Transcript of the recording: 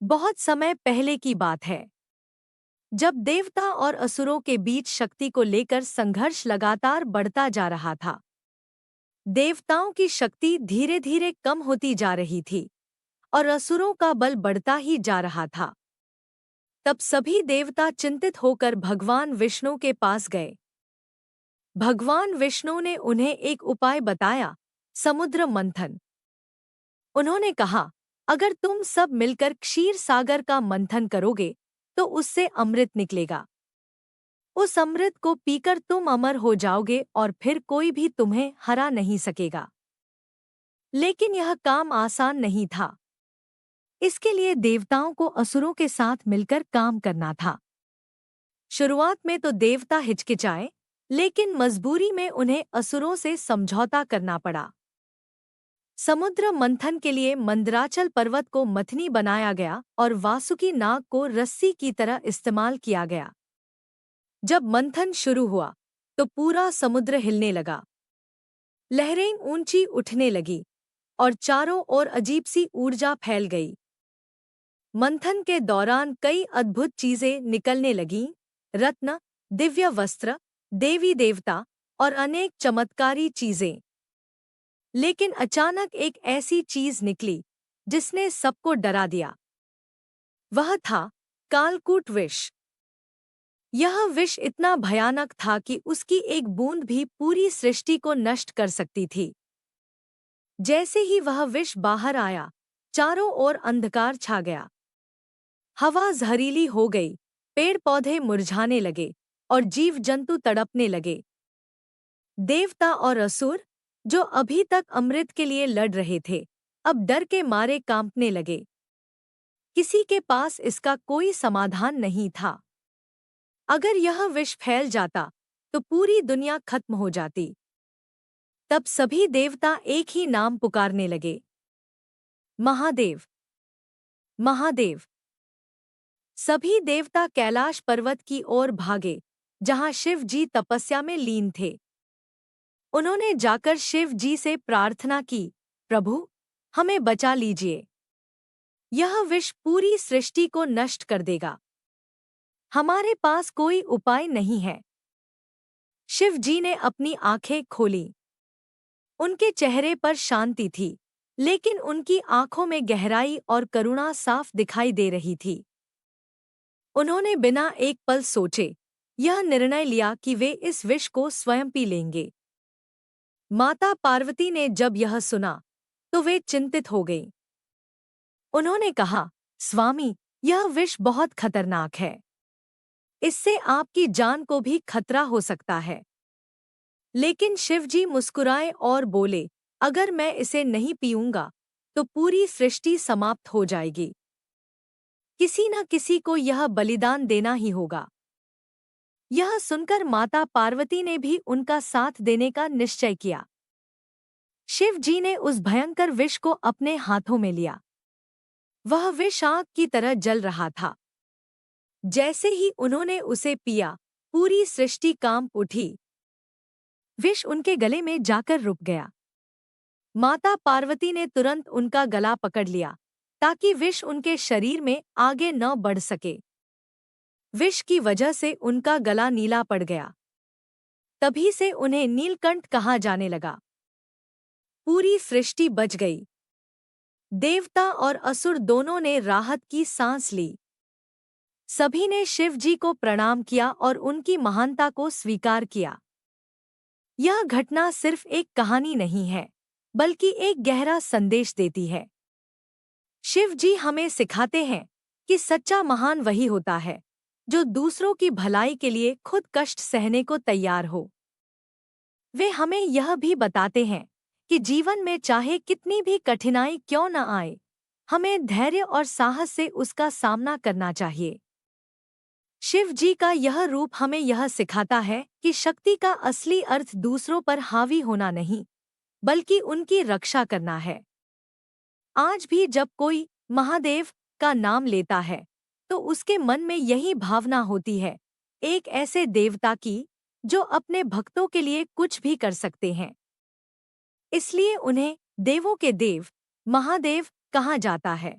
बहुत समय पहले की बात है, जब देवता और असुरों के बीच शक्ति को लेकर संघर्ष लगातार बढ़ता जा रहा था। देवताओं की शक्ति धीरे धीरे कम होती जा रही थी और असुरों का बल बढ़ता ही जा रहा था। तब सभी देवता चिंतित होकर भगवान विष्णु के पास गए। भगवान विष्णु ने उन्हें एक उपाय बताया, समुद्र मंथन। उन्होंने कहा, अगर तुम सब मिलकर क्षीर सागर का मंथन करोगे तो उससे अमृत निकलेगा। उस अमृत को पीकर तुम अमर हो जाओगे और फिर कोई भी तुम्हें हरा नहीं सकेगा। लेकिन यह काम आसान नहीं था। इसके लिए देवताओं को असुरों के साथ मिलकर काम करना था। शुरुआत में तो देवता हिचकिचाए, लेकिन मजबूरी में उन्हें असुरों से समझौता करना पड़ा। समुद्र मंथन के लिए मंदराचल पर्वत को मथनी बनाया गया और वासुकी नाग को रस्सी की तरह इस्तेमाल किया गया। जब मंथन शुरू हुआ तो पूरा समुद्र हिलने लगा। लहरें ऊंची उठने लगी और चारों ओर अजीब सी ऊर्जा फैल गई। मंथन के दौरान कई अद्भुत चीजें निकलने लगीं, रत्न, दिव्य वस्त्र, देवी देवता और अनेक चमत्कारी चीजें। लेकिन अचानक एक ऐसी चीज निकली जिसने सबको डरा दिया। वह था कालकूट विष। यह विष इतना भयानक था कि उसकी एक बूंद भी पूरी सृष्टि को नष्ट कर सकती थी। जैसे ही वह विष बाहर आया, चारों ओर अंधकार छा गया। हवा जहरीली हो गई, पेड़ पौधे मुरझाने लगे और जीव जंतु तड़पने लगे। देवता और असुर, जो अभी तक अमृत के लिए लड़ रहे थे, अब डर के मारे कांपने लगे। किसी के पास इसका कोई समाधान नहीं था। अगर यह विष फैल जाता तो पूरी दुनिया खत्म हो जाती। तब सभी देवता एक ही नाम पुकारने लगे, महादेव, महादेव। सभी देवता कैलाश पर्वत की ओर भागे, जहां शिव जी तपस्या में लीन थे। उन्होंने जाकर शिव जी से प्रार्थना की, प्रभु, हमें बचा लीजिए। यह विष पूरी सृष्टि को नष्ट कर देगा। हमारे पास कोई उपाय नहीं है। शिव जी ने अपनी आंखें खोलीं। उनके चेहरे पर शांति थी, लेकिन उनकी आंखों में गहराई और करुणा साफ दिखाई दे रही थी। उन्होंने बिना एक पल सोचे यह निर्णय लिया कि वे इस विष को स्वयं पी लेंगे। माता पार्वती ने जब यह सुना तो वे चिंतित हो गईं। उन्होंने कहा, स्वामी, यह विष बहुत खतरनाक है। इससे आपकी जान को भी खतरा हो सकता है। लेकिन शिवजी मुस्कुराए और बोले, अगर मैं इसे नहीं पीऊंगा तो पूरी सृष्टि समाप्त हो जाएगी। किसी न किसी को यह बलिदान देना ही होगा। यह सुनकर माता पार्वती ने भी उनका साथ देने का निश्चय किया। शिव जी ने उस भयंकर विष को अपने हाथों में लिया। वह विष आग की तरह जल रहा था। जैसे ही उन्होंने उसे पिया, पूरी सृष्टि कांप उठी। विष उनके गले में जाकर रुक गया। माता पार्वती ने तुरंत उनका गला पकड़ लिया ताकि विष उनके शरीर में आगे न बढ़ सके। विष की वजह से उनका गला नीला पड़ गया। तभी से उन्हें नीलकंठ कहा जाने लगा। पूरी सृष्टि बच गई। देवता और असुर दोनों ने राहत की सांस ली। सभी ने शिव जी को प्रणाम किया और उनकी महानता को स्वीकार किया। यह घटना सिर्फ एक कहानी नहीं है, बल्कि एक गहरा संदेश देती है। शिव जी हमें सिखाते हैं कि सच्चा महान वही होता है जो दूसरों की भलाई के लिए खुद कष्ट सहने को तैयार हो। वे हमें यह भी बताते हैं कि जीवन में चाहे कितनी भी कठिनाई क्यों न आए, हमें धैर्य और साहस से उसका सामना करना चाहिए। शिव जी का यह रूप हमें यह सिखाता है कि शक्ति का असली अर्थ दूसरों पर हावी होना नहीं, बल्कि उनकी रक्षा करना है। आज भी जब कोई महादेव का नाम लेता है तो उसके मन में यही भावना होती है, एक ऐसे देवता की जो अपने भक्तों के लिए कुछ भी कर सकते हैं। इसलिए उन्हें देवों के देव महादेव कहा जाता है।